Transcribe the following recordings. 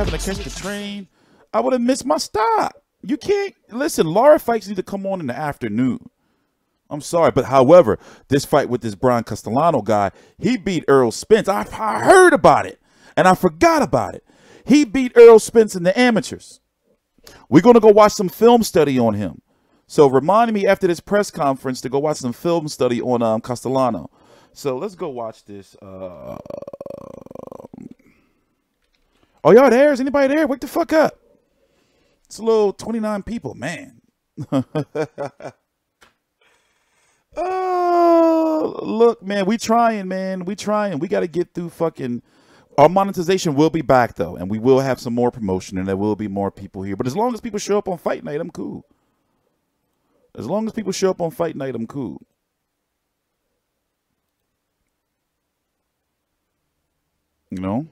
having to catch the train, I would have missed my stop. You can't listen. Lara fights need to come on in the afternoon. I'm sorry, but however, this fight with this Bryan Castellano guy, he beat Errol Spence. I heard about it, and I forgot about it. He beat Errol Spence in the amateurs. We're going to go watch some film study on him. So remind me after this press conference to go watch some film study on Castellano. So let's go watch this. Oh, y'all there? Is anybody there? Wake the fuck up. It's a little 29 people, man. Oh, look, man, we trying, man. We trying. We got to get through fucking... Our monetization will be back, though, and we will have some more promotion, and there will be more people here. But as long as people show up on fight night, I'm cool. As long as people show up on fight night, I'm cool. You know?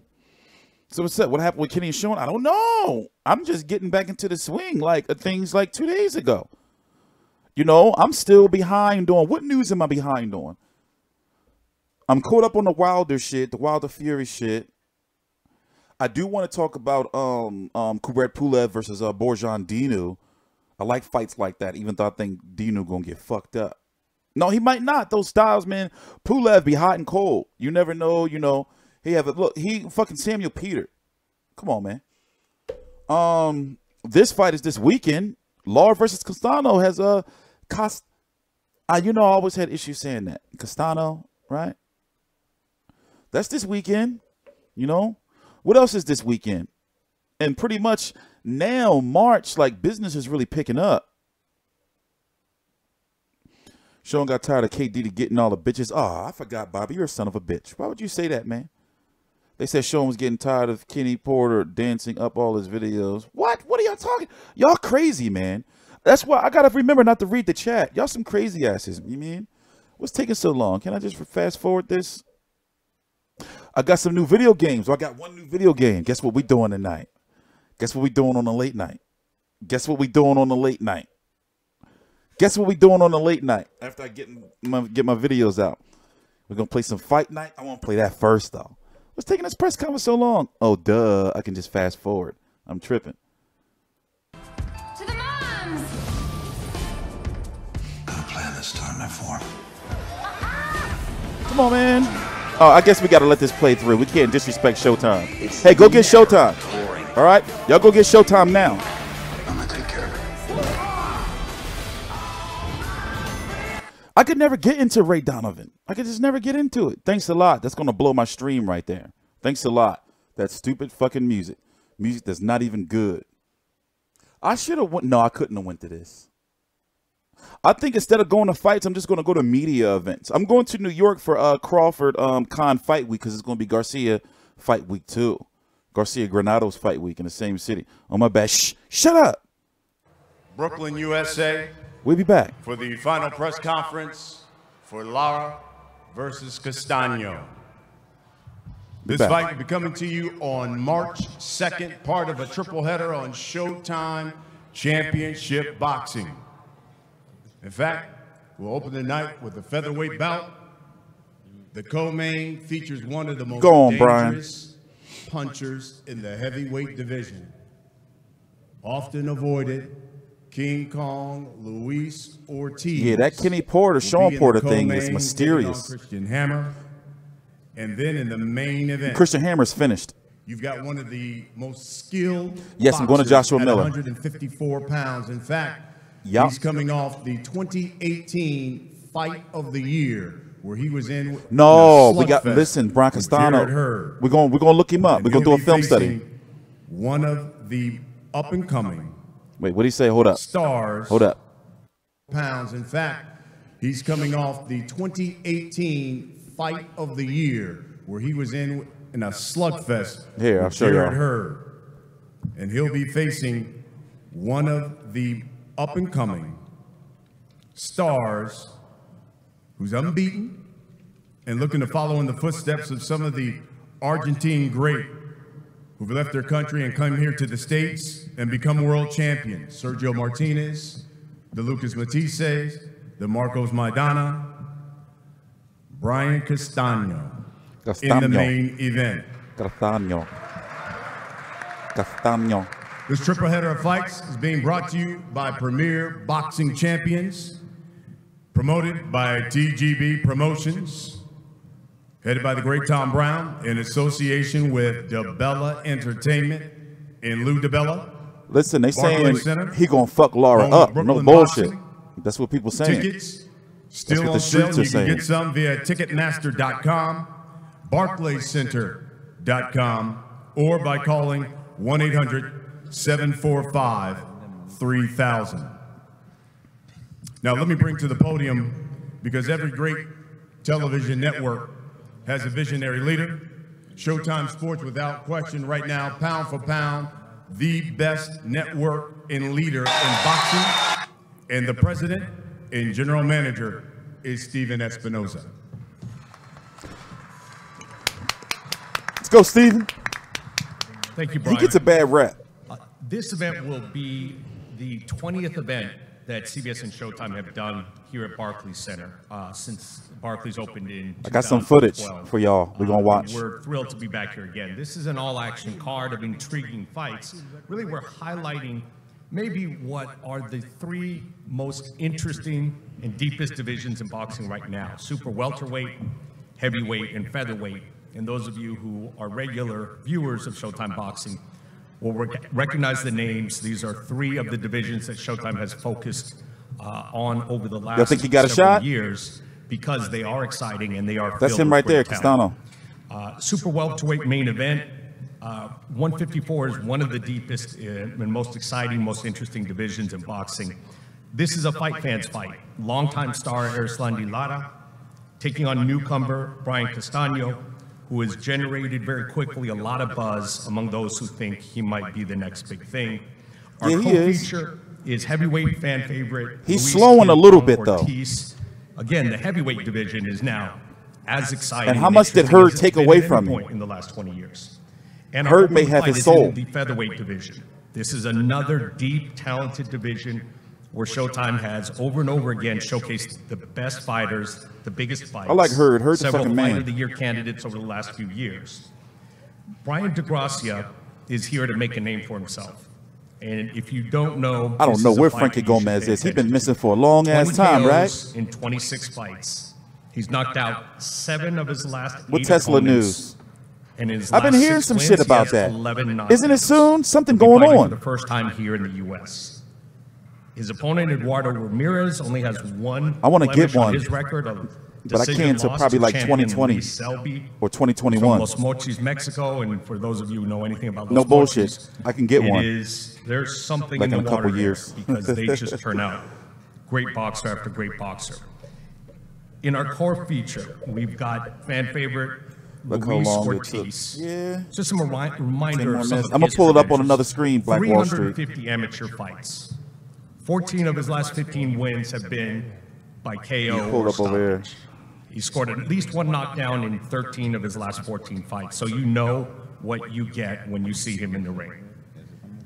So what's up? What happened with Kenny and Sean? I don't know. I'm just getting back into the swing like things like 2 days ago. You know, I'm still behind on. What news am I behind on? I'm caught up on the Wilder shit, the Wilder Fury shit. I do want to talk about Kubrat Pulev versus Borjan Dinu. I like fights like that, even though I think Dinu gonna get fucked up. No, he might not. Those styles, man. Pulev be hot and cold. You never know. You know, he have a look. He fucking Samuel Peter. Come on, man. This fight is this weekend. Lara versus Castano has a you know, I always had issues saying that Castano, right? That's this weekend, you know. What else is this weekend? And pretty much now, March, like, business is really picking up. Sean got tired of KD getting all the bitches. Oh, I forgot, Bobby. You're a son of a bitch. Why would you say that, man? They said Sean was getting tired of Kenny Porter dancing up all his videos. What? What are y'all talking? Y'all crazy, man. That's why I got to remember not to read the chat. Y'all some crazy asses. You mean? What's taking so long? Can I just fast forward this? I got some new video games. I got one new video game. Guess what we doing tonight? Guess what we doing on the late night? Guess what we doing on the late night? Guess what we doing on the late night? After I get my videos out. We're going to play some fight night. I want to play that first, though. What's taking this press conference so long? Oh, duh. I can just fast forward. I'm tripping. To the moms! Gonna plan this time, my form. Come on, man. Oh, I guess we got to let this play through. We can't disrespect Showtime. Hey, go get Showtime. All right? Y'all go get Showtime now. I'm gonna take care of it. I could never get into Ray Donovan. I could just never get into it. Thanks a lot. That's going to blow my stream right there. Thanks a lot. That stupid fucking music. Music that's not even good. I should have went. No, I couldn't have went to this. I think instead of going to fights, I'm just going to go to media events. I'm going to New York for Crawford Conf Fight Week because it's going to be Garcia Fight Week too. Garcia Granado's Fight Week in the same city. Oh, my bad. Shh, shut up. Brooklyn, USA. We'll be back. For the final press conference for Lara versus Castaño. This fight will be coming to you on March 2nd, part of a triple header on Showtime Championship Boxing. In fact, we'll open the night with a featherweight bout. The co-main features one of the most dangerous punchers in the heavyweight division. Often avoided, King Kong Luis Ortiz. Yeah, that Kenny Porter, Sean Porter thing is mysterious. Christian Hammer. And then in the main event, Christian Hammer's finished. You've got one of the most skilled. Yes, I'm going to Joshua Miller. 154 pounds. In fact, he's coming off the 2018 Fight of the Year, where he was in. No, we got. Listen, Bryan Castano. We're going to look him up. We're going to do a film study. One of the up and coming. Wait, what did he say? Hold up. Stars. Hold up. Pounds. In fact, he's coming off the 2018 Fight of the Year, where he was in a slugfest. Here, I'll show you. And he'll be facing one of the up and coming stars who's unbeaten and looking to follow in the footsteps of some of the Argentine great who've left their country and come here to the States and become world champions. Sergio Martinez, the Lucas Matisses, the Marcos Maidana, Bryan Castaño in the main event. Castaño. Castaño. This triple header of fights is being brought to you by Premier Boxing Champions, promoted by TGB Promotions, headed by the great Tom Brown, in association with DeBella Entertainment in Lou DeBella. Listen, they saying Barclays Center, he gonna fuck Lara home up. of No Brooklyn bullshit. Boxing. That's what people saying. Tickets still what on the sale. streets You are can saying. get some via Ticketmaster.com, BarclaysCenter.com, or by calling 1-800-745-3000. Now let me bring to the podium, because every great television network has a visionary leader. Showtime Sports, without question, right now, pound for pound, the best network and leader in boxing, and the president and general manager is Steven Espinoza. Let's go, Steven. Thank you, Brian. He gets a bad rap. This event will be the 20th event that CBS and Showtime have done here at Barclays Center since Barclays opened in 2012. I got some footage for y'all. We're going to watch. We're thrilled to be back here again. This is an all-action card of intriguing fights. Really, we're highlighting maybe what are the three most interesting and deepest divisions in boxing right now: super welterweight, heavyweight, and featherweight. And those of you who are regular viewers of Showtime Boxing will recognize the names. These are three of the divisions that Showtime has focused on over the last think he got a several shot? years, because they are exciting and they are That's filled him with right there, great talent. Castano. Super welterweight main event. 154 is one of the deepest and most exciting, most interesting divisions in boxing. This is a fight fans fight. Longtime star Erislandy Lara taking on newcomer Bryan Castaño, who has generated very quickly a lot of buzz among those who think he might be the next big thing. Our Yeah, he is. co-feature is heavyweight fan favorite. He's Luis slowing a little bit, though. Ortiz. Again, the heavyweight division is now as exciting. And how much did interesting Hurd as take it's been away at any from point him? in the last 20 years? And Hurd our may opening have fight his is in soul. the featherweight division. This is another deep, talented division where Showtime has over and over again showcased the best fighters, the biggest fights. I like Hurd. Hurd's a several fucking Fight man. of the Year candidates over the last few years. Bryan De Gracia is here to make a name for himself. And if you don't know, I don't this know is a where fight Frankie you should Gomez pay is. He's been attention missing to. for a long ass 20 time, right? KOs in 26 fights. He's knocked out 7 of his last 8 What Tesla opponents. news? And in his I've been last hearing 6 some wins, shit he about has that. 11 Isn't it knockouts. soon? Something He'll be going fighting on. for the first time here in the U.S. His opponent, Eduardo Ramirez, only has one I wanna get blemish on one, his record of but I decision can't until loss probably to like champion 2020 Luis Selby or from 2021. Los Mochis, Mexico. And for those of you who know anything about Los No bullshit. Mochis, I can get one. there's something Like in in the a couple water years. there, because they just turn out great boxer after great boxer. In our core feature, we've got fan favorite Look how Luis long it took. Ortiz. Yeah. Just some reminder 10 of more some minutes. of I'm gonna his pull it up on credentials. another screen, Black Wall Street. 350 amateur fights. 14 of his last 15 wins have been by KO Pull or up over there. stoppage. He scored at least one knockdown in 13 of his last 14 fights, so you know what you get when you see him in the ring.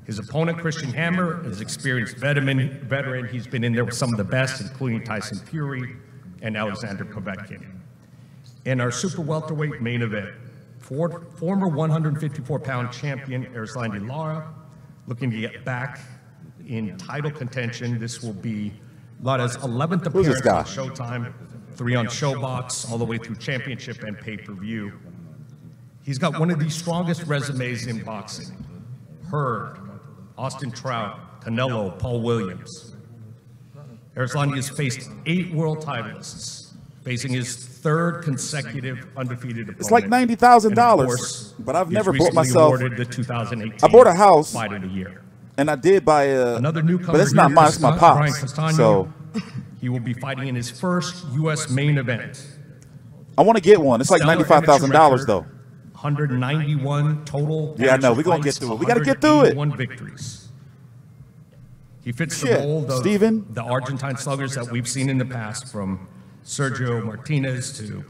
His opponent, Christian Hammer, is experienced veteran. He's been in there with some of the best, including Tyson Fury and Alexander Povetkin. In our super welterweight main event, former 154-pound champion Erislandy Lara, looking to get back in title contention. This will be Lara's 11th Who's this appearance guy? on Showtime, 3 on ShowBox, all the way through championship and pay-per-view. He's got one of the strongest resumes in boxing. Hurd, Austin Trout, Canelo, Paul Williams. Erislandy has faced 8 world titleists, facing his 3rd consecutive undefeated opponent. It's like $90,000, but I've never bought myself. Awarded the 2018 I bought a house, Fight of the Year. and I did buy a. Another newcomer, but it's not here, mine. It's my Bryan pops. Castaño. So He will be fighting in his first U.S. main event. I want to get one. It's like Stellar $95,000 amateur though. record, 191 total. Yeah, I know. amateur We're gonna fights, get through it. We gotta get through it. 181 victories. He fits the Shit, mold of Steven. the Argentine sluggers that we've seen in the past, from Sergio Martinez to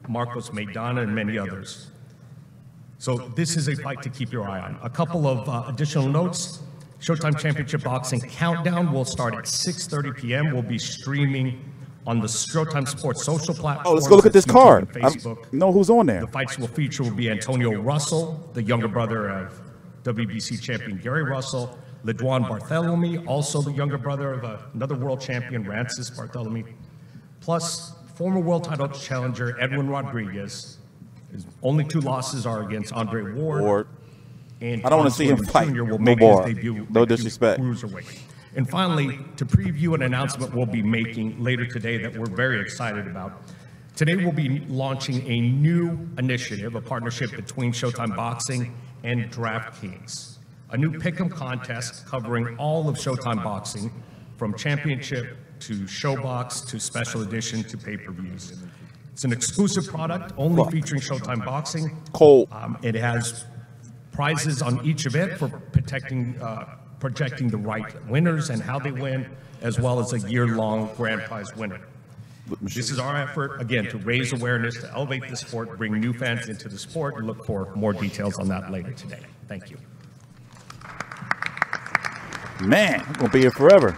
Marcos Maidana and many others. So this is a fight to keep your eye on. A couple of additional notes. Showtime Championship Boxing Countdown will start at 6:30 p.m. We'll be streaming on the Showtime Sports social platforms. Oh, let's go look at this YouTube card. and Facebook. I know who's on there. The fights will feature will be Antonio Russell, the younger brother of WBC champion Gary Russell, LeDuan Bartholomew, also the younger brother of another world champion, Rancis Bartholomew, plus former world title challenger Edwin Rodriguez. His only 2 losses are against Andre Ward. And I don't want to see him fight. Jr. will No make more. his debut No at disrespect. Cruiserweight. And finally, to preview an announcement we'll be making later today that we're very excited about. Today we'll be launching a new initiative, a partnership between Showtime Boxing and DraftKings. A new pick'em contest covering all of Showtime Boxing, from championship to showbox to special edition to pay-per-views. It's an exclusive product only featuring Showtime Boxing. Cold. It has prizes on each event for projecting the right winners and how they win, as well as a year-long grand prize winner. This is our effort, again, to raise awareness, to elevate the sport, bring new fans into the sport, and look for more details on that later today. Thank you. Man, I'm gonna be here forever.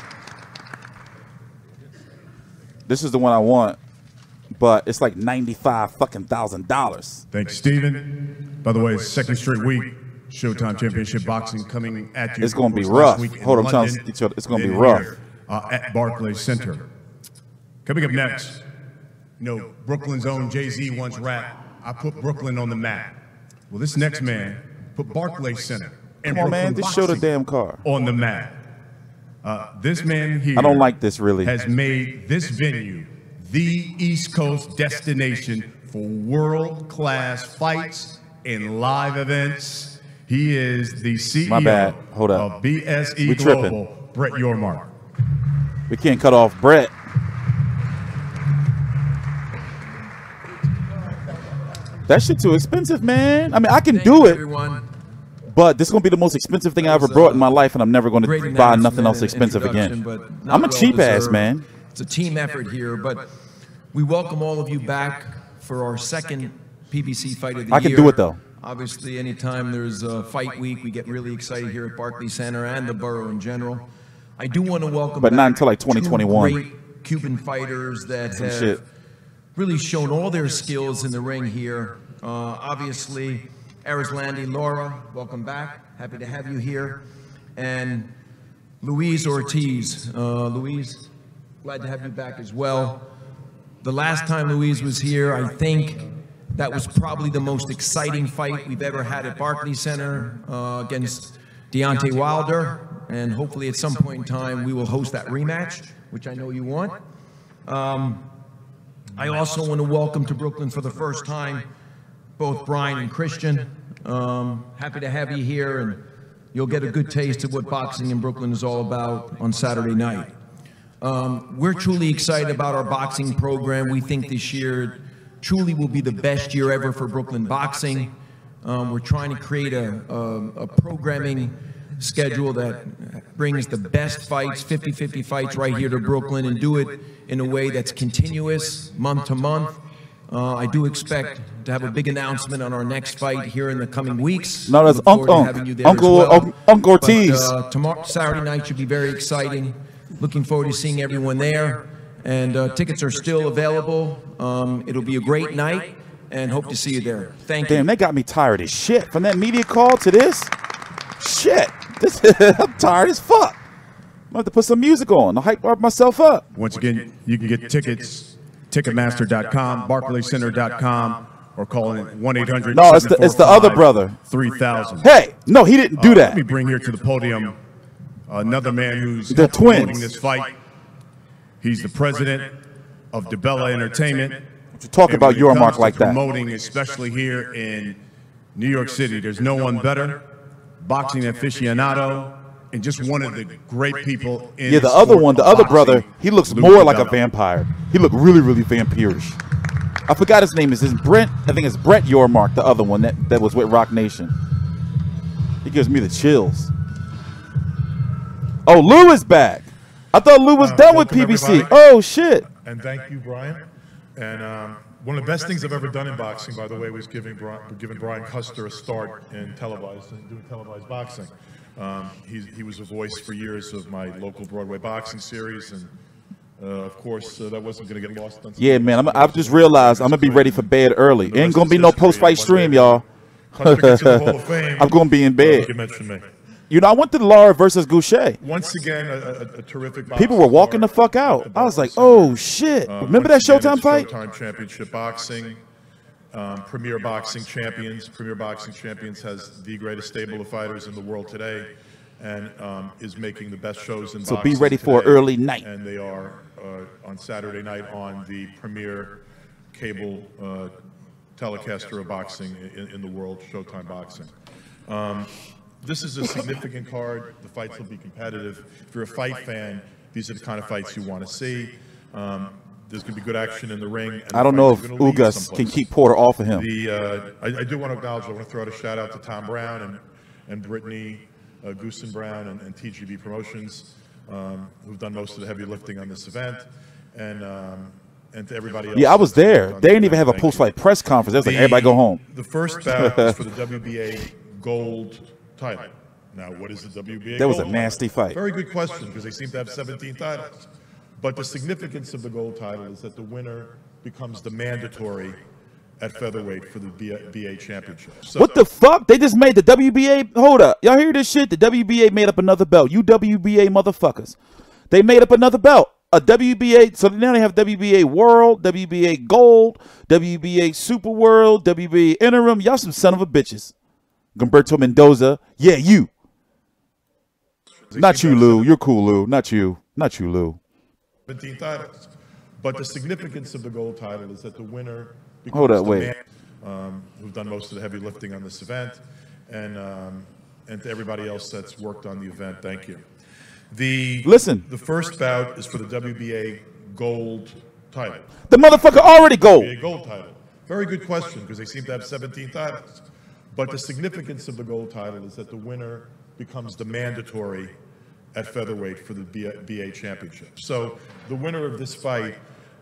This is the one I want, but it's like $95,000. Thanks, Steven. By the way, second straight week, Showtime Championship Boxing coming at you. It's gonna be Last rough. week in Hold on, London, it's gonna be then rough. here, at Barclays Center. Coming up next, you know, Brooklyn's own Jay-Z once rapped, "I put Brooklyn on the map." Well, this next man put Barclays Center and Come on, man, Brooklyn just show the boxing damn car. on the map. This man here, I don't like this really. has made this venue the East Coast destination for world-class fights and live events. He is the CEO My bad. Hold up. of BSE We Global, tripping. Brett Yormark. We can't cut off Brett. That shit too expensive, man. I mean, I can do it, Everyone. but this is gonna be the most expensive thing I ever brought in my life, and I'm never gonna Great buy nothing announcement else and expensive introduction, again. but not I'm a well cheap ass deserved. man. It's a team effort here, but we welcome all of you back for our second PBC fight of the year. I can do it though. Obviously, anytime there's a fight week, we get really excited here at Barclays Center and the borough in general. I do want to welcome But not back until like 2021. two great Cuban fighters that Some have shit. really shown all their skills in the ring here. Obviously, Erislandy Lara, welcome back. Happy to have you here. And Luis Ortiz. Luis, glad to have you back as well. The last time Luis was here, I think that was probably the most exciting fight we've ever had at Barclays Center against Deontay Wilder. And hopefully at some point in time, we will host that rematch, which I know you want. I also want to welcome to Brooklyn for the first time both Bryan and Christian. Happy to have you here, and you'll get a good taste of what boxing in Brooklyn is all about on Saturday night. We're truly excited about our boxing program. We think this year truly will be the best year ever for Brooklyn boxing. We're trying to create a programming schedule that brings the best fights, 50-50 fights right here to Brooklyn, and do it in a way that's continuous, month to month. I do expect to have a big announcement on our next fight here in the coming weeks. No, that's Look forward to having you there as well. Uncle Ortiz. But, tomorrow, Saturday night should be very exciting. Looking forward to seeing everyone there. And tickets are still available. It'll be a great night, and hope to see you there. Thank you. Damn, they got me tired as shit. From that media call to this, shit. I'm tired as fuck. I'm gonna have to put some music on to hype myself up. Once again, you can get tickets, Ticketmaster.com, BarclaysCenter.com, or call in 1-800. No, it's the other brother. 3000. Hey, no, he didn't do that. Let me bring here to the podium another man who's The twins. promoting this fight. He's the president of DeBella Entertainment. You talk about your mark like that. Promoting, especially here in New York City. There's no one better. Boxing aficionado, and just one of the great people in The other one, the other brother, he looks more like a vampire. He looked really, really vampirish. I forgot his name. Is Brent? I think it's Brett Yormark, the other one that was with Rock Nation. He gives me the chills. Oh, Lou is back. I thought Lou was done with PBC. Everybody. Oh, shit. And thank you, Brian. And one of the best things I've ever done in boxing, by the way, was giving Brian Custer a start in doing televised boxing. He was a voice for years of my local Broadway boxing series, and of course, that wasn't going to get lost. Yeah, man, I've just realized I'm going to be ready for bed early. Ain't going to be no post-fight stream, y'all. Hunter gets in the Hall of Fame. I'm going to be in bed. You mentioned me. You know, I went to Lara versus Goucher. Once again, a terrific boxing People were walking the fuck out. I was like, oh, shit. Remember that Showtime fight? Showtime Championship Boxing. Premier Boxing Champions. Premier Boxing Champions has the greatest stable of fighters in the world today and is making the best shows in boxing. So be ready for an early night. And they are on Saturday night on the premier cable telecaster of boxing in the world, Showtime Boxing. This is a significant card. The fights will be competitive. If you're a fight fan, these are the kind of fights you want to see. There's going to be good action in the ring. I don't know if Ugas can keep Porter off of him. I do want to acknowledge, I want to throw out a shout out to Tom Brown and Brittany Goosen Brown and TGB Promotions, who've done most of the heavy lifting on this event. And to everybody else. Yeah, I was there. They didn't even have a post-fight press conference. They was like, everybody go home. The first bout is for the WBA Gold title. Now, what is the WBA That was a Gold nasty title? fight. Very good question, because they seem to have 17 titles. But the significance of the gold title is that the winner becomes the mandatory at featherweight for the BA championship. So, what the fuck? They just made the WBA. Hold up. Y'all hear this shit? The WBA made up another belt. You WBA motherfuckers. They made up another belt. A WBA. So now they have WBA World, WBA Gold, WBA Super World, WBA Interim. Y'all some son of a bitches. Gumberto Mendoza. Yeah, you. Not you, Lou. You're cool, Lou. Not you. Not you, Lou. 17 titles. But the significance of the gold title is that the winner becomes Hold up, wait. who've done most of the heavy lifting on this event, and to everybody else that's worked on the event, thank you. Listen. The first bout is for the WBA Gold title. The motherfucker already gold. WBA Gold title. Very good question, because they seem to have 17 titles. But the significance of the gold title is that the winner becomes the mandatory at featherweight for the BA championship. So the winner of this fight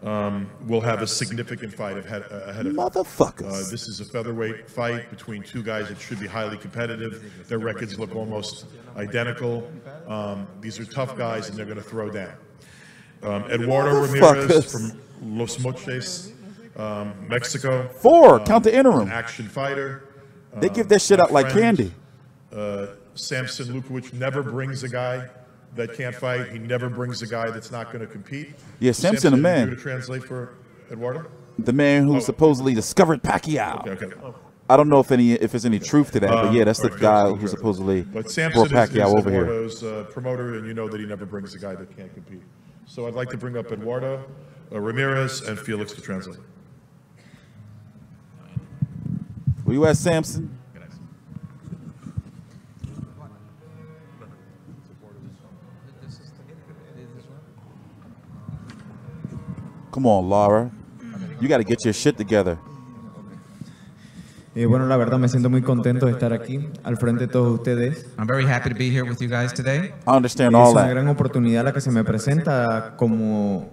will have a significant fight ahead of him. Motherfuckers. This is a featherweight fight between two guys that should be highly competitive. Their records look almost identical. These are tough guys, and they're going to throw down. Eduardo Ramirez from Los Moches, Mexico. Count the interim. An action fighter. They give that shit out like candy. Samson Lukowicz never brings a guy that can't fight. He never brings a guy that's not going to compete. Yeah, Samson, a man. To translate for Eduardo? The man who supposedly discovered Pacquiao. Okay. I don't know if there's any truth to that, but yeah, that's the guy who supposedly brought Pacquiao over here. Eduardo's promoter, and you know that he never brings a guy that can't compete. So I'd like to bring up Eduardo Ramirez and Felix to translate. Where you at, Samson? Come on, Lara. You got to get your shit together. Bueno, la verdad me siento muy contento de estar aquí al frente de todos ustedes. I'm very happy to be here with you guys today. I understand all that. Es una gran oportunidad la que se me presenta como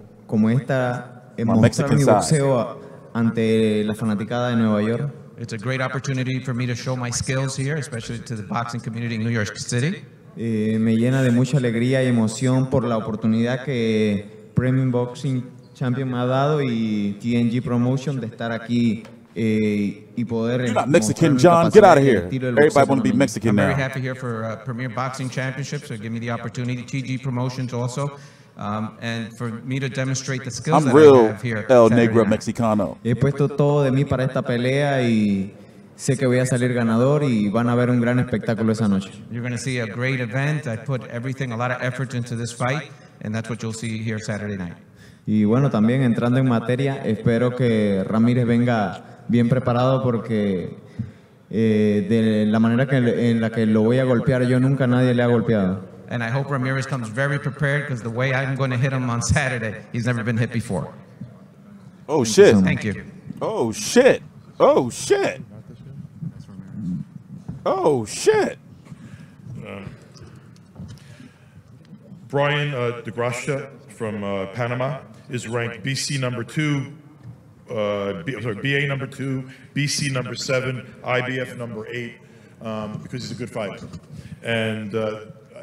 esta mostrar mi boxeo ante la fanaticada de Nueva York. It's a great opportunity for me to show my skills here, especially to the boxing community in New York City. Me llena de mucha alegría y emoción por la oportunidad que Premier Boxing Champion me ha dado y TNG Promotion de estar aquí y poder. You're not Mexican, John. Get out of here. Everybody want to be Mexican now. I'm very happy here for Premier Boxing Championship, so give me the opportunity. TG Promotions also. And for me to demonstrate the skills that I have here. El Negro Mexicano. He puesto todo de mí para esta pelea y sé que voy a salir ganador y van a ver un gran espectáculo esa noche. You're going to see a great event. I put everything, a lot of effort into this fight, and that's what you'll see here Saturday night. Y bueno, también entrando en materia, espero que Ramírez venga bien preparado porque de la manera en la que lo voy a golpear, yo nunca nadie le ha golpeado. And I hope Ramirez comes very prepared, because the way I'm going to hit him on Saturday, he's never been hit before. Oh, shit. Thank you. Oh, shit. Oh, shit. Oh, shit. Bryan De Gracia from Panama is ranked BC number 2, BA number 2, BC number 7, IBF number 8, because he's a good fighter. And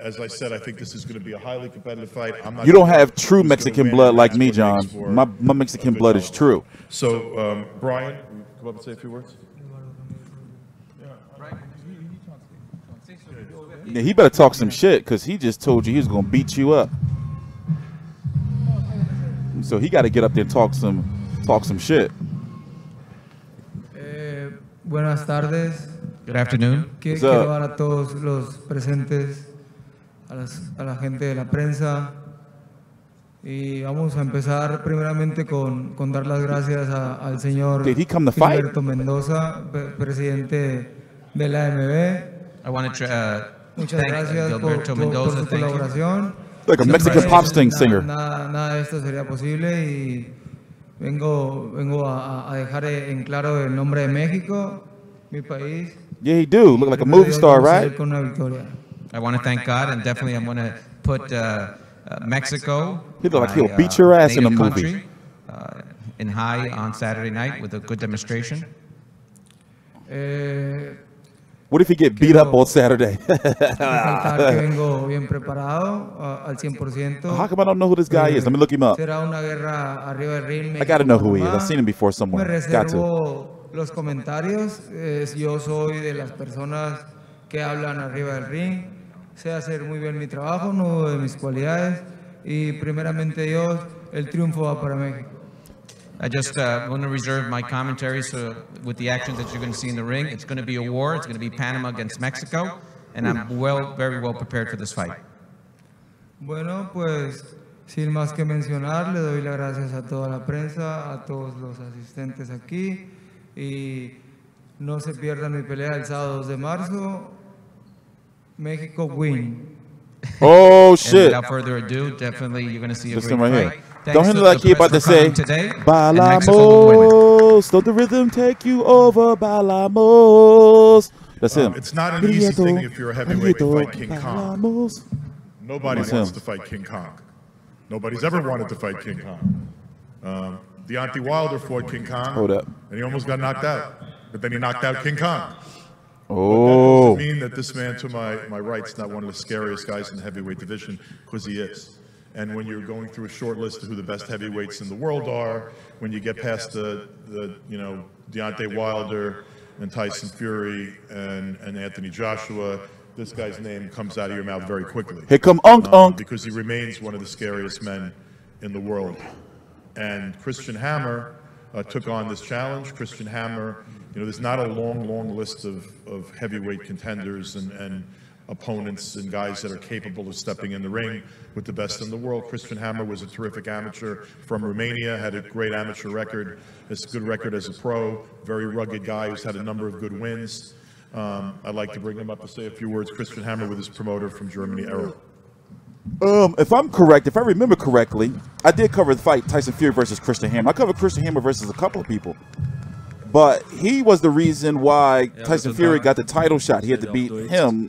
as I said, I think this is going to be a highly competitive fight. You don't have true Mexican blood like me, John. My Mexican blood is true. So, Bryan, come up and say a few words. Yeah, he better talk some shit because he just told you he was gonna beat you up. So he got to get up there and talk some shit. Buenas tardes. Good afternoon. Quiero dar a todos los presentes, a la gente de la prensa. Y vamos a empezar primeramente con dar las gracias al señor Gilberto Mendoza, presidente de la AMB. Muchas gracias por su colaboración. Like a Mexican pop sting singer. Nada de esto sería posible y vengo a dejar en claro el nombre de México, mi país. Yeah, he do. Look like a movie star, right? Con una victoria. I want to thank God, and definitely I want to put Mexico, he look like he'll beat your ass in a movie. Country, in high on Saturday night with a good demonstration. What if he get beat up on Saturday? Vengo bien preparado al 100%. How come I don't know who this guy is? Let me look him up. Será una guerra arriba del ring. I gotta know who he is. I've seen him before somewhere. Got to. Los comentarios. Yo soy de las personas que hablan arriba del ring. Sé hacer muy bien mi trabajo, no dudo de mis cualidades. Y primeramente Dios, el triunfo va para México. I just want to reserve my commentary so with the actions that you're going to see in the ring. It's going to be a war. It's going to be Panama against Mexico. And I'm very well prepared for this fight. Bueno, pues sin más que mencionar, le doy las gracias a toda la prensa, a todos los asistentes aquí. Y no se pierdan mi pelea el sábado 2 de marzo. México win. Oh, shit. And without further ado, definitely you're going to see a great right fight. Don't hit like he about to say, Bailamos. Don't the rhythm take you over, Bailamos. That's him. It's not an easy thing if you're a heavyweight to fight King Kong. Nobody wants to fight King Kong. Nobody's ever wanted to fight King Kong. Deontay Wilder fought King Kong, and he almost got knocked out. But then he knocked out King Kong. Oh. That doesn't mean that this man to my right's not one of the scariest guys in the heavyweight division, because he is. And when you're going through a short list of who the best heavyweights in the world are, when you get past the Deontay Wilder and Tyson Fury and Anthony Joshua, this guy's name comes out of your mouth very quickly. Here come Unk. Because he remains one of the scariest men in the world. And Christian Hammer took on this challenge. Christian Hammer, there's not a long list of heavyweight contenders and opponents and guys that are capable of stepping in the ring with the best in the world. Christian Hammer was a terrific amateur from Romania, had a great amateur record, has a good record as a pro, very rugged guy who's had a number of good wins. I'd like to bring him up to say a few words. Christian Hammer with his promoter from Germany, Errol. If I'm correct, if I remember correctly, I did cover the fight Tyson Fury versus Christian Hammer. I covered Christian Hammer versus a couple of people. But he was the reason why Tyson Fury got the title shot. He had to beat him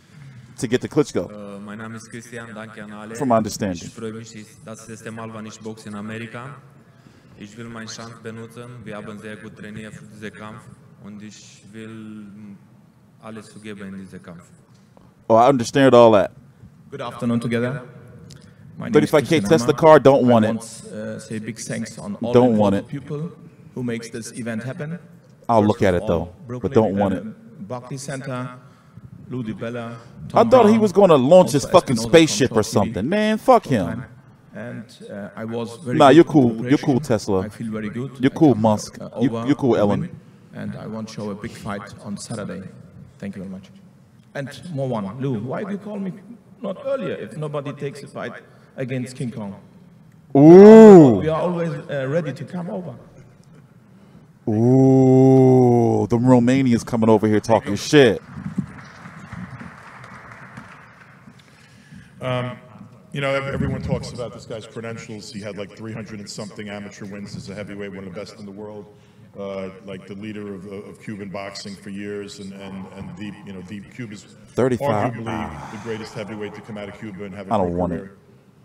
to get the Klitschko. Mein Name ist Christian, danke an alle. From my understanding. Ich freue mich, dass das erste Mal, wann ich boxe in Amerika. Ich will meine Chance benutzen. Wir haben sehr gut trainiert für diesen Kampf und ich will alles zu geben in diesem Kampf. Oh, I understand all that. Good afternoon together. 35K Tesla car, don't want it. Say big thanks on all don't want it. People who makes this event happen. I'll look at it though, but don't want it. Barclays Center, Lou Bella, I thought he was going to launch his fucking spaceship or something. Man, fuck him. And I was very nah, you're cool. You're cool, Tesla. I feel very good. You're cool, Musk. You're cool, Ellen. And I want to show a big fight on Saturday. Thank you very much. And more one. Lou, why do you call me not earlier if nobody takes a fight against King Kong? Ooh. We are always ready to come over. Ooh, the Romanians coming over here talking shit. Everyone talks about this guy's credentials. He had like 300 and something amateur wins as a heavyweight, one of the best in the world. Like the leader of Cuban boxing for years, and Deep Cuba's 35. Arguably the greatest heavyweight to come out of Cuba and have a I don't great want career.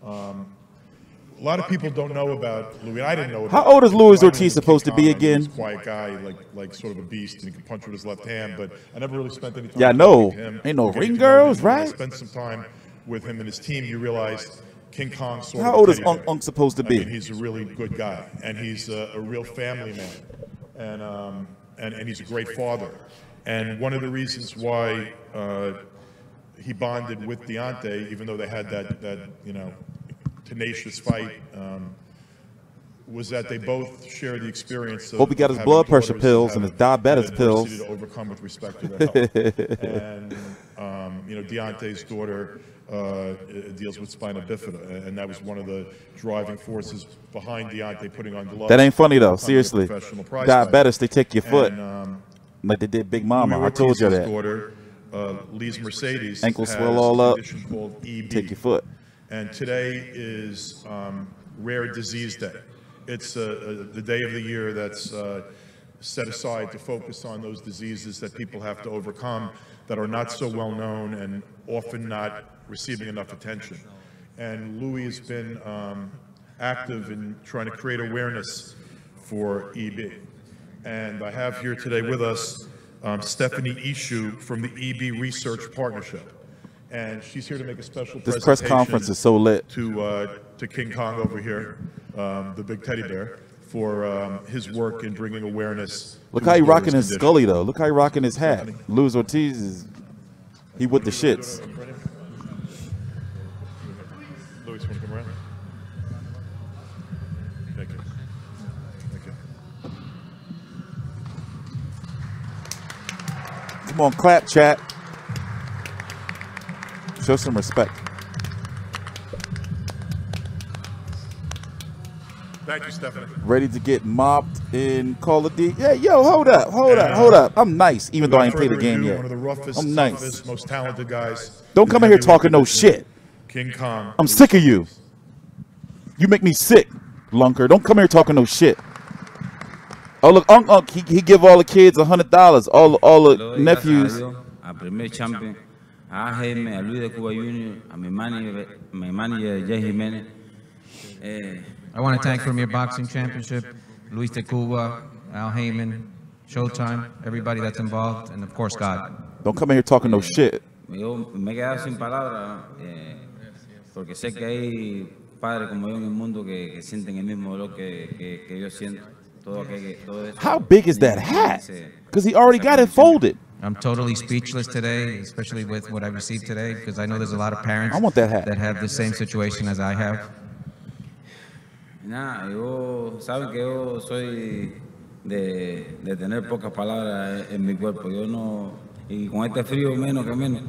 A lot of people don't know about Luis. I didn't know about How old is Luis Ortiz supposed to be again? He's a quiet guy, like sort of a beast, and he can punch with his left hand. But I never really spent any time. Yeah, I know. with him. Ain't no ring girls, right? I spent some time with him and his team. You realize King Kong sort How of old is Unk supposed to be? I mean, he's a really good guy, and he's a real family man, and he's a great father. And one of the reasons why he bonded with Deontay, even though they had that you know, tenacious fight, was that they both share the experience of hope he got his blood pressure pills and his diabetes pills to overcome with respect to their health. And you know, Deontay's daughter deals with spina bifida, and that was one of the driving forces behind Deontay putting on gloves. That ain't funny though, seriously. Diabetes, they take your foot, like they did Big Mama. I told you that. Daughter, Lee's Mercedes, ankle swell all up, called EB. take your foot. And today is Rare Disease Day. It's the day of the year that's set aside to focus on those diseases that people have to overcome that are not so well known and often not receiving enough attention. And Louis has been active in trying to create awareness for EB. And I have here today with us Stephanie Ishu from the EB Research Partnership. And she's here to make a special presentation. This press conference is so lit. To King Kong over here, the big teddy bear, for his work in bringing awareness. Look how he rocking his Scully though. Look how he rocking his hat. Luis Ortiz is, he with the shits. Luis, want to come around? Thank you. Thank you. Come on, clap, chat. Show some respect. Thank you, Stephanie. Ready to get mopped in Call of Duty. Yeah, yo, hold up. I'm nice, even though I ain't played the game yet. One of the roughest, I'm nice. toughest, most talented guys. Don't come in here talking no shit. King Kong. I'm sick of you. You make me sick, Lunker. Don't come here talking no shit. Oh look, he give all the kids $100. All the nephews. A primer champion, a Jaime, a Luis de Cuba Jr., a mi manager Jay Jimenez. I want to thank Premier Boxing Championship, Luis de Cuba, Al Heyman, Showtime, everybody that's involved, and of course God. Don't come in here talking no shit. Yo me he quedado sin palabras porque sé que hay padres como yo en el mundo que sienten el mismo dolor que yo siento. How big is that hat? Because he already got it folded. I'm totally speechless today, especially with what I received today, because I know there's a lot of parents I want that hat. that have the same situation as I have. Nada, yo, saben que yo soy de tener pocas palabras en mi cuerpo. Yo no, y con este frío menos que menos.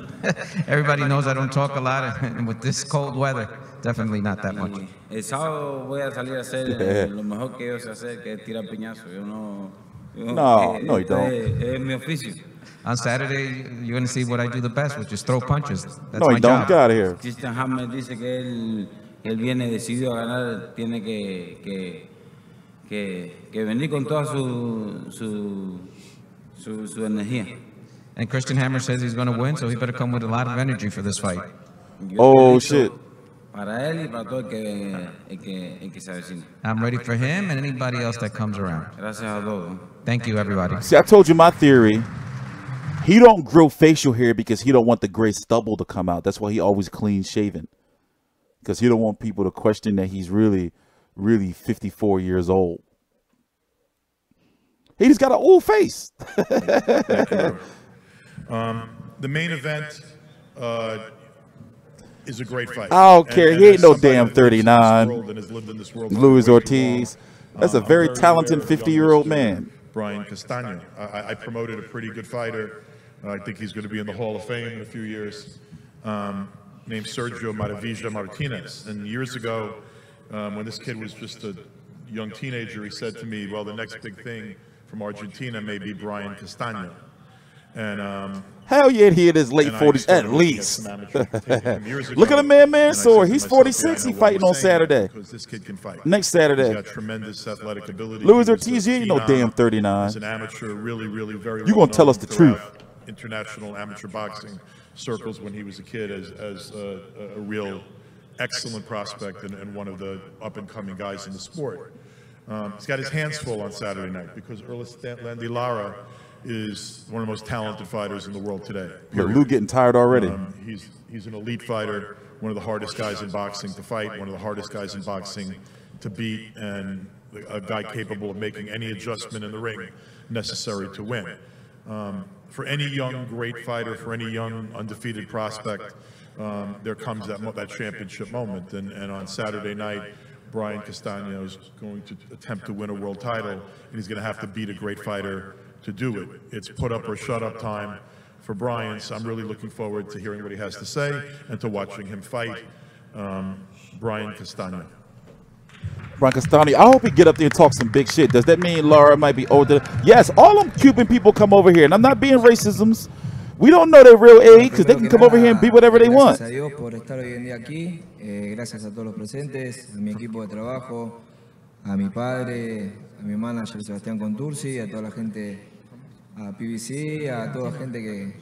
Everybody knows I don't talk a lot, and with this cold weather, definitely not that much. El sábado voy a salir a hacer lo mejor que yo sé hacer, que es tirar piñazo. Yo no. No, you don't. Es mi oficio. On Saturday, you're going to see what I do the best, which is throw punches. That's no, my you don't. job. Get out of here. Christian Hammer dice que él viene decidido a ganar, tiene que venir con toda su energía. And Christian Hammer says he's going to win, so he better come with a lot of energy for this fight. Oh, shit. Para él y para todo el que se avecina. I'm ready for him and anybody else that comes around. Gracias a todos. Thank you, everybody. See, I told you my theory. He don't grow facial hair because he don't want the gray stubble to come out. That's why he always clean shaven. Because he don't want people to question that he's really 54 years old. He just got an old face. The main event is a great fight. I don't care. He ain't no damn 39. Luis Ortiz. That's a very talented 50-year-old man. Bryan Castaño. I promoted a pretty good fighter. I think he's going to be in the Hall of Fame in a few years. Named Sergio Maravilla Martinez. And years ago, when this kid was just a young teenager, he said to me, well, the next big thing from Argentina may be Bryan Castaño. And hell yeah, he in his late 40s at least. Look at the man Mansour. He's 46. He fighting on Saturday. This kid can fight. Next Saturday. He's got tremendous athletic ability. Luis Ortiz, you ain't no damn 39. He's an amateur, really very. You gonna tell us the truth? International amateur boxing circles when he was a kid as a real excellent prospect and one of the up-and-coming guys in the sport. He's got his hands full on Saturday night because Erislandy Lara is one of the most talented fighters in the world today. Look, Lou getting tired already. He's an elite fighter, one of the hardest guys in boxing to fight, one of the hardest guys in boxing to beat, and a guy capable of making any adjustment in the ring necessary to win. for any young great fighter, for any young undefeated prospect, there comes that championship moment. And on Saturday night, Bryan Castaño is going to attempt to win a world title, and he's going to have to beat a great fighter to do it. It's put up or shut up time for Bryan, so I'm really looking forward to hearing what he has to say and to watching him fight Bryan Castaño. Bryan Castaño, I hope he get up there and talk some big shit. Does that mean Lara might be older? Yes, all them Cuban people come over here, and I'm not being racism. We don't know their real age because they can come over here and be whatever they want. Gracias a Dios por estar hoy en día aquí. Gracias a todos los presentes, a mi equipo de trabajo, a mi padre, a mi manager Sebastián Contursi, a toda la gente, a PBC, a toda la gente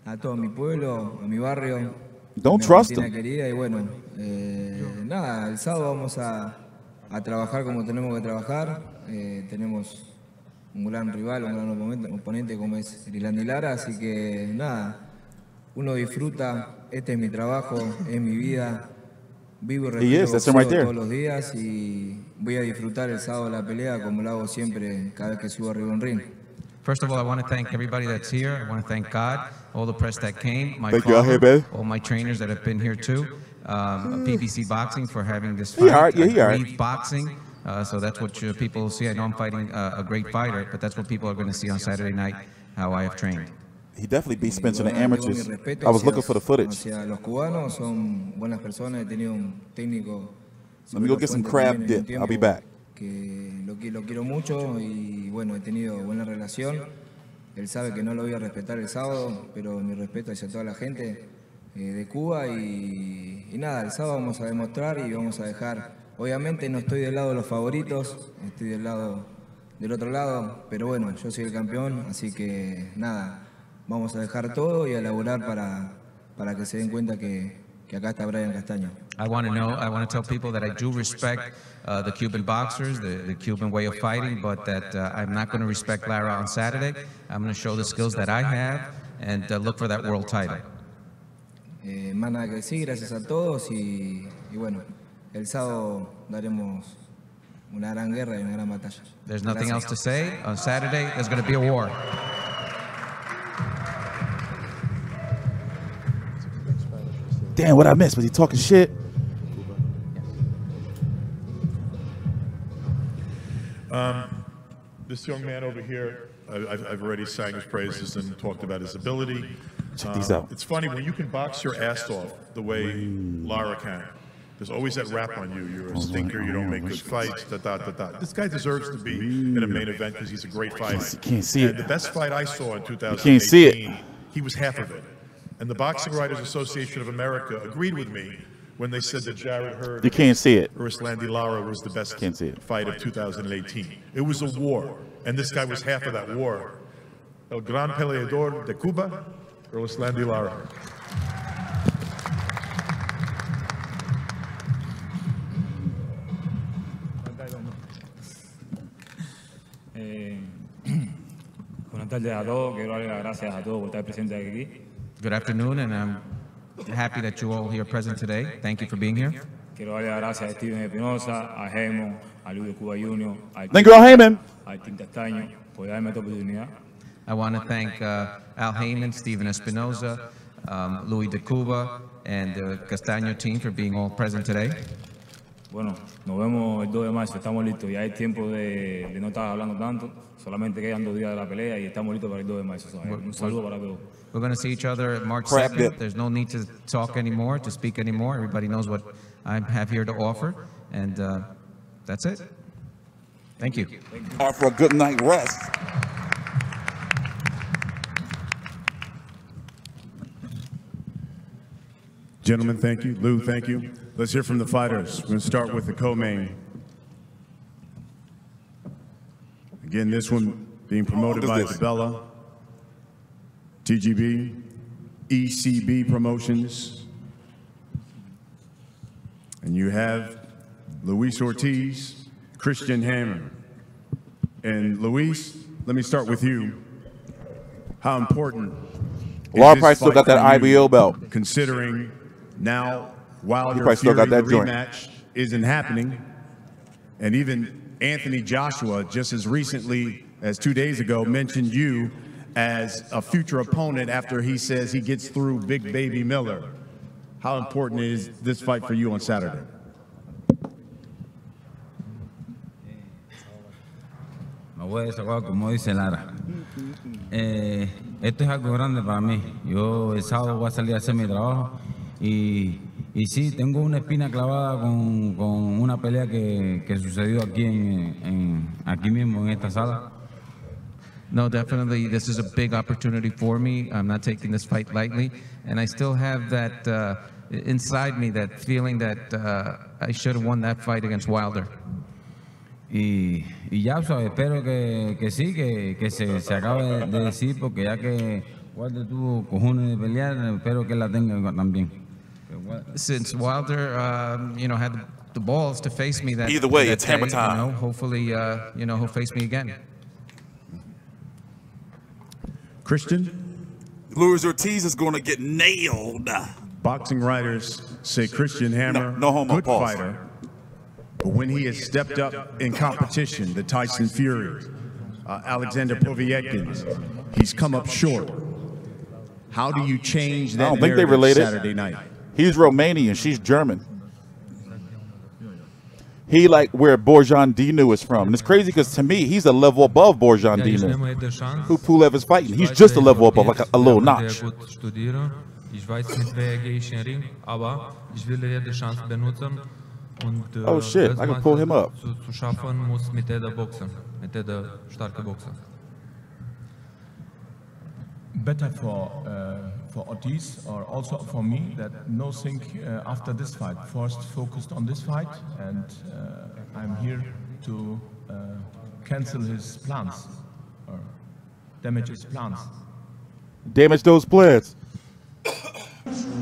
a todo mi pueblo, a mi barrio. Don't trust them. Querida, y bueno, nada, el sábado vamos a trabajar como tenemos que trabajar. Tenemos un gran rival, un gran oponente como es Erislandy Lara, así que nada, uno disfruta, este es mi trabajo, es mi vida, vivo y respiro boxeo todos los días y voy a disfrutar el sábado de la pelea como lo hago siempre cada vez que subo arriba a un ring. First of all, I want to thank everybody that's here. I want to thank God, all the press that came, my father, all my trainers that have been here too, PBC Boxing for having this fight, Breathe Boxing. So that's what people see. I know I'm fighting a great fighter, but that's what people are going to see on Saturday night, how I have trained. He definitely beat Spencer in the amateurs. I was looking for the footage. Los cubanos son buenas personas. He tenido un técnico. Let me go get some crab dip. I'll be back. Que lo quiero mucho y bueno, he tenido buena relación. Él sabe que no lo voy a respetar el sábado, pero mi respeto hacia toda la gente de Cuba y nada, el sábado vamos a demostrar y vamos a dejar. Obviamente no estoy del lado de los favoritos, estoy del otro lado, pero bueno, yo soy el campeón, así que nada, vamos a dejar todo y a laburar para que se den cuenta que acá está Bryan Castaño. I want to tell people that I do respect the Cuban boxers, the Cuban way of fighting, but that I'm not going to respect Lara on Saturday. I'm going to show the skills that I have and look for that world title. Más nada que decir, gracias a todos y bueno, el sábado daremos una gran guerra y una gran batalla. There's nothing else to say. On Saturday, there's going to be a war. Damn, what I missed? Was he talking shit? This young man over here, I've already sang his praises and talked about his ability. Check these out. It's funny, when you can box your ass off the way Lara can, there's always that rap on you. You're a stinker, you don't make good fights, da-da-da-da. This guy deserves to be in a main event because he's a great fighter. You can't see it. The best fight I saw in 2018, you can't see it. He was half of it. And the Boxing Writers Association of America agreed with me when they said that Jarrett Hurd, you can't see it. Erislandy Lara was the best fight of 2018. It was a war, and this guy was half of that war. El gran peleador de Cuba, Erislandy Lara. Buenas tardes a todos. Quiero darle las gracias a todos por estar presentes aquí. Good afternoon, and I'm happy that you all here present today. Thank you for being here. Quiero darle las gracias a Steven Espinosa, a Gemo, a Luis de Cuba Jr., al Team Castaño por darme esta oportunidad. I want to thank Al Heyman, Steven Espinosa, Luis de Cuba, and the Castaño team for being all present today. Bueno, nos vemos el 2 de marzo, estamos listos. Ya es tiempo de no estar hablando tanto, solamente quedan 2 días de la pelea y estamos listos para el 2 de marzo. Un saludo para todos. We're going to see each other March 2nd. There's no need to talk anymore, to speak anymore. Everybody knows what I have here to offer, and that's it. Thank you. For a good night rest. Gentlemen, thank you. Lou, thank you. Let's hear from the fighters. We're going to start with the co-main. Again, this one being promoted by Bella, TGB, ECB Promotions. And you have Luis Ortiz, Christian Hammer. And Luis, let me start with you. How important Lara probably still got that IBO belt. Considering now Wilder probably still got that joint. rematch isn't happening, and even Anthony Joshua, just as recently as 2 days ago, mentioned you as a future opponent after he says he gets through Big Baby Miller. How important is this fight for you on Saturday? Me voy a desahogar como dice Lara. Esto es algo grande para mí. Yo el sábado voy a salir a hacer mi trabajo y sí, tengo una espina clavada con una pelea que sucedió aquí aquí mismo en esta sala. No, definitely, this is a big opportunity for me. I'm not taking this fight lightly, and I still have that inside me, that feeling that I should have won that fight against Wilder. Y ya sabes, espero que sí, que se acabe de decir, porque ya que Wilder tuvo cojones de pelear, espero que la tenga también. Since Wilder, had the balls to face me that either way, that it's hammer day, time. Hopefully, he'll face me again. Christian? Luis Ortiz is going to get nailed. Boxing writers say Christian Hammer, no homo, good pause. fighter, but when he has stepped up in competition, the Tyson Fury, Alexander Povetkin, he's come up short. How do you change that I don't think they related. Saturday night? He's Romanian, she's German. He like where Borjan Dinu is from. And it's crazy because to me, he's a level above Borjan Dinu, who Pulev is fighting. He's just a level above, like a little notch. Oh shit, I can pull him up. Better for Ortiz, or also for me, that no think after this fight. First focused on this fight, and I'm here to cancel his plans, or damage his plans. Damage those plans.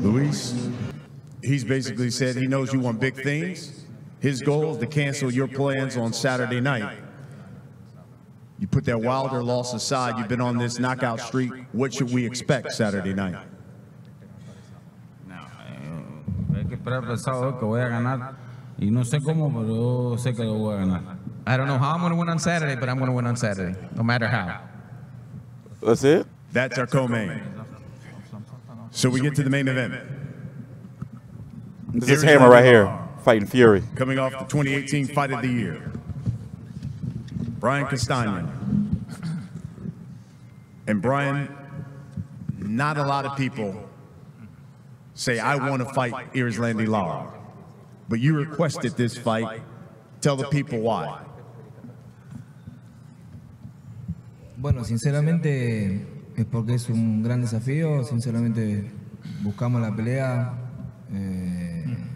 Luis, he's basically said he knows you want big things. His goal is to cancel your plans on Saturday night. You put that Wilder loss aside, you've been on this knockout streak. What should we expect Saturday night? Hay que esperar el sábado que voy a ganar y no sé cómo, pero yo sé que lo voy a ganar. I don't know how I'm going to win on Saturday, but I'm going to win on Saturday, no matter how. That's it? That's our co-main. So we get to the main event. This is Hammer right here, fighting Fury. Coming off the 2018 Fight of the Year. Bryan Castaño. And Bryan, not a lot of people say, I want to fight Erislandy Lara. But you requested this fight. Tell the people why. Bueno, sinceramente es porque es un gran desafío. Sinceramente buscamos la pelea.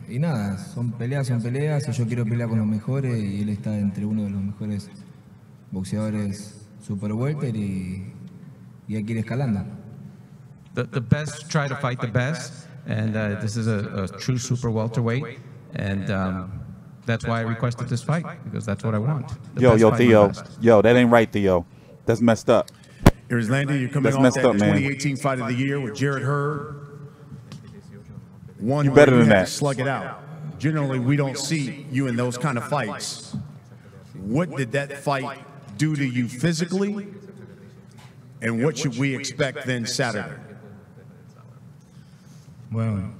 Y nada, son peleas. Y yo quiero pelear con los mejores. Y él está entre uno de los mejores boxeadores super welter y hay que ir escalando. The best try to fight the best, and this is a true super welterweight, and that's why I requested this fight, because that's what I want. Yo, Theo. Yo, that ain't right, Theo. That's messed up. Erislandy, you're coming off that 2018 Fight of the Year with Jarrett Hurd. One you better than that. Slug it out. Generally, we don't see you in those kind of fights. What did that fight do to you physically, and what should we expect then Saturday? Bueno,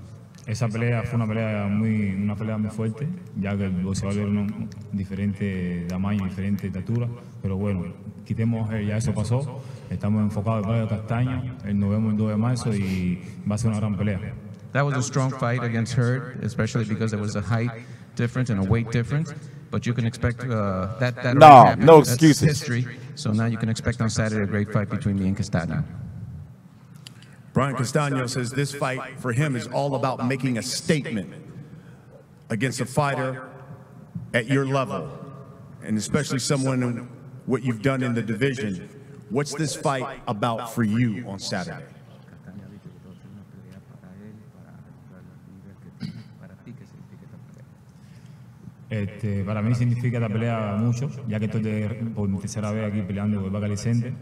esa pelea fue una pelea muy fuerte, ya que el boxeador era un diferente tamaño, diferente estatura, pero bueno, quitemos, ya eso pasó, estamos enfocados en el Castaño, nos vemos el 2 de marzo y va a ser una gran pelea. That was a strong fight against Hurd, especially because there was a height difference and a weight difference. But you can expect that no excuses. That's history. So now you can expect on Saturday a great fight between me and Castano. Bryan Castaño says this fight for him is all about making a statement against a fighter at your level, and especially someone in what you've done in the division. What's this fight about for you on Saturday? Para mí significa la pelea mucho, ya que estoy por mi tercera vez aquí peleando por Barclays Center.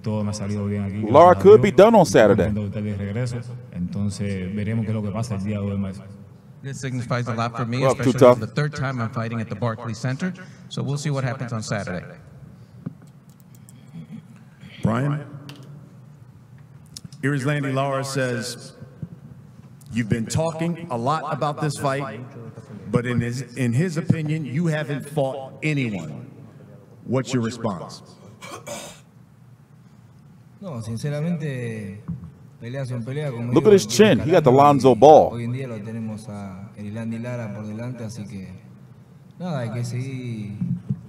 Todo me ha salido bien aquí. Lara could be done on Saturday. Entonces veremos qué es lo que pasa el día 2 de marzo. This signifies a lot for me, especially the third time I'm fighting at the Barclays Center. So we'll see what happens on Saturday. Bryan, Erislandy Lara says, you've been talking a lot about this fight, but in his opinion, you haven't fought anyone. What's your response? No, sinceramente, pelea son pelea. Como Look at his chin. He got the Lonzo ball. Hoy en día lo tenemos a Erislandy Lara por delante, así que nada, hay que seguir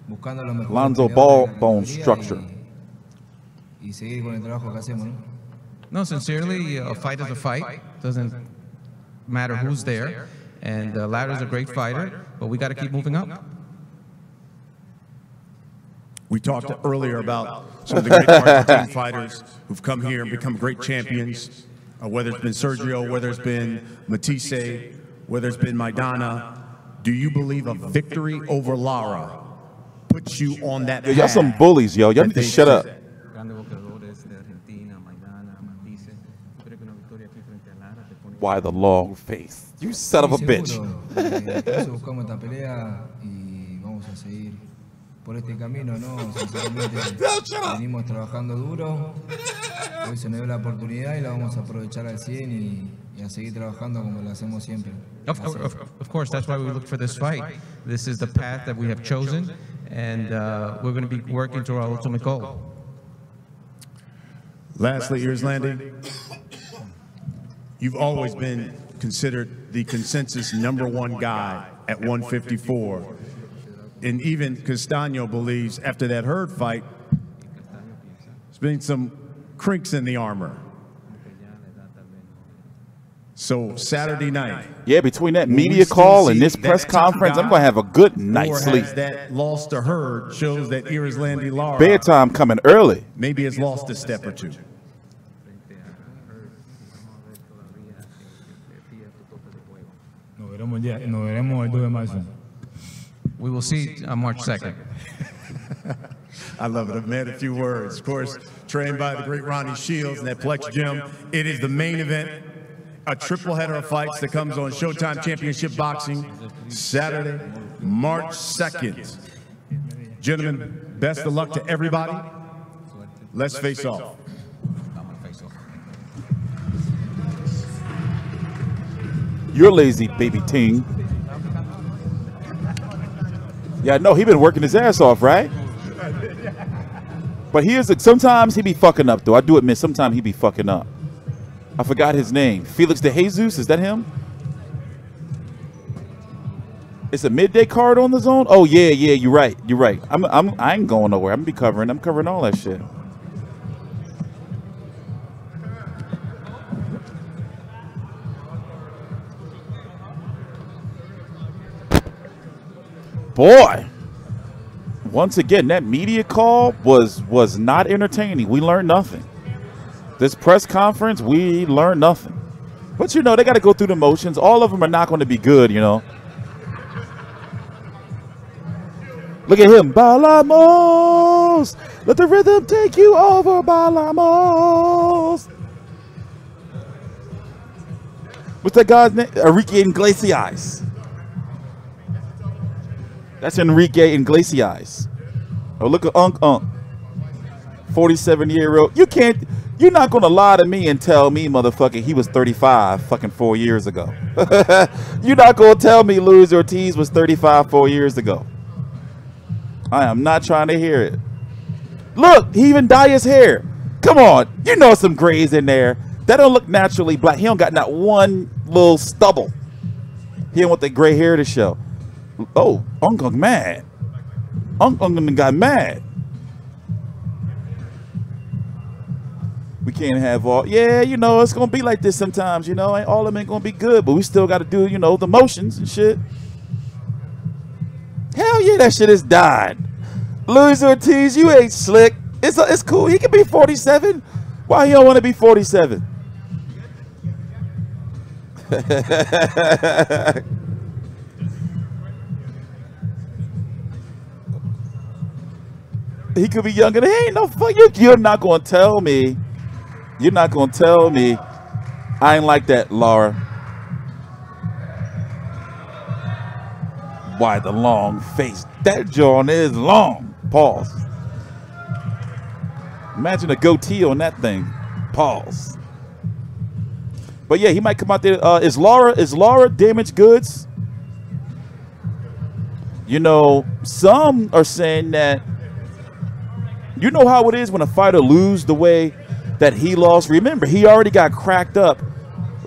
buscando lo mejor. Lonzo ball bone structure. Y seguir con el trabajo que hacemos, ¿no? No, sincerely, a fight is a fight. Doesn't matter who's there. And Lara's a great fighter, but we got to keep moving up. We talked earlier about some of the great Argentine fighters who've come here and become great champions, whether it's been Sergio, whether it's been Matisse, whether it's been Maidana. Do you believe a victory over Lara puts you on that path? Y'all some bullies, yo. Y'all need to shut up. Why the long face? You son of a bitch. Buscamos esta pelea y vamos a seguir por este camino, ¿no? Sinceramente, venimos trabajando duro. Hoy se nos dio la oportunidad y la vamos a aprovechar al 100 y a seguir trabajando como lo hacemos siempre. Of course, that's why we look for this fight. This is the path that we have chosen, and we're going to be working to our ultimate goal. Lastly, Erislandy, you've always been considered the consensus #1 guy at 154. And even Castaño believes after that Hurd fight, there's been some crinks in the armor. So Saturday night. Yeah, between that media call and this press conference, I'm going to have a good night's sleep. That loss to Hurd shows that Erislandy Lara, bedtime coming early. Maybe has lost a step or two. We will see on March 2nd. I love it. I've made a few words. Of course, trained by the great Ronnie Shields in that Plex gym. It is the main event, a triple header of fights that comes on Showtime Championship Boxing, Saturday, March 2nd. Gentlemen, best of luck to everybody. Let's face off. You're lazy, baby ting. Yeah, no, he been working his ass off, right? But sometimes he be fucking up, though. I do admit, sometimes he be fucking up. I forgot his name. Felix de Jesus, is that him? It's a midday card on the zone? Oh, yeah, you're right. You're right. I ain't going nowhere. I'm covering all that shit. Boy, once again, that media call was not entertaining. We learned nothing. This press conference, we learned nothing. But, you know, they got to go through the motions. All of them are not going to be good, you know. Look at him. Balamos. Let the rhythm take you over, Balamos. What's that guy's name? Enrique Iglesias. That's Enrique Iglesias. Oh, look at Unk. 47-year-old. You're not going to lie to me and tell me, motherfucker, he was 35 fucking 4 years ago. You're not going to tell me Luis Ortiz was 35 4 years ago. I am not trying to hear it. Look, he even dyed his hair. Come on. You know some grays in there. That don't look naturally black. He don't got not one little stubble. He don't want the gray hair to show. Oh, Unk mad. Unk got mad. We can't have all. Yeah, you know, it's going to be like this sometimes, you know. All of them ain't going to be good, but we still got to do, you know, the motions and shit. Hell yeah, that shit is died. Luis Ortiz, you ain't slick. It's cool. He can be 47. Why he don't want to be 47? He could be younger. He ain't no fuck. You're not going to tell me. You're not going to tell me. I ain't like that, Lara. Why the long face? That jaw is long. Pause. Imagine a goatee on that thing. Pause. But yeah, he might come out there. Is Lara damaged goods? You know, some are saying that, you know how it is when a fighter loses the way that he lost. Remember, he already got cracked up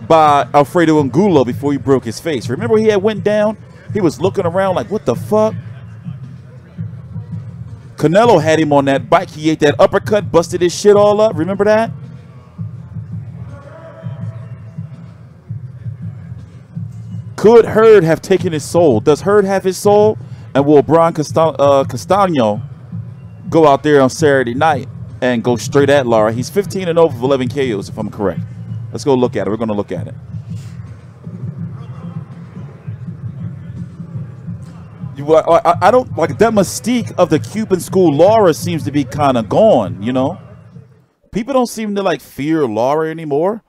by Alfredo Angulo before he broke his face. Remember, he had went down. He was looking around like, what the fuck? Canelo had him on that bike. He ate that uppercut, busted his shit all up. Remember that? Could Hurd have taken his soul? Does Hurd have his soul? And will Bryan Castaño go out there on Saturday night and go straight at Lara? He's 15-0 with 11 KOs, if I'm correct. Let's go look at it. We're going to look at it. I don't like that mystique of the Cuban school. Lara seems to be kind of gone, you know. People don't seem to like fear Lara anymore.